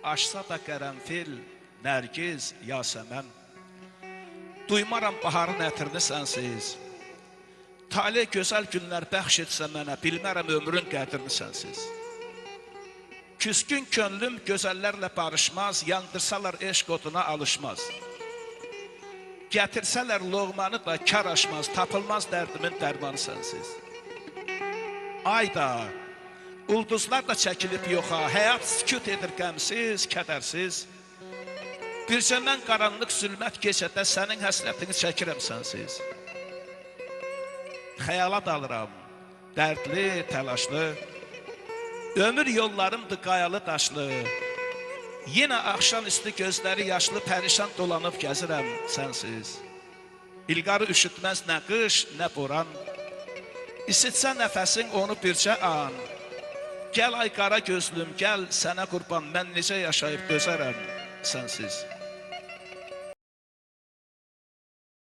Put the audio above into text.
Aşsa da qərənfil, nərgiz, yasəmən. Duymaram baharın ətrini sənsiz. Talih gözəl günlər bəxş etsə mənə, bilmərəm ömrün qədrini sənsiz. Küskün könlüm gözəllərlə barışmaz, yandırsalar eşq oduna alışmaz. Gətirsələr loğmanı da kar aşmaz, tapılmaz dərdimin dərmanı sənsiz. Ayda, ulduzlar da çəkilib yoxa, həyat sükut edir qəmsiz, kədərsiz. Bircə mən qaranlıq zülmət gecədə sənin həsrətini çəkirəm sənsiz. Xəyala dalıram, dərdli, təlaşlı. Ömür yollarımdır qayalı daşlı. Yenə axşam üstü gözləri yaşlı, pərişan dolanıb gəzirəm sənsiz. İlqarı üşütməz nə qış, nə boran. İsitsə nəfəsin onu bircə an. Gəl ay qara gözlüm, gəl sənə qurban, mən necə yaşayıb dözərəm sənsiz.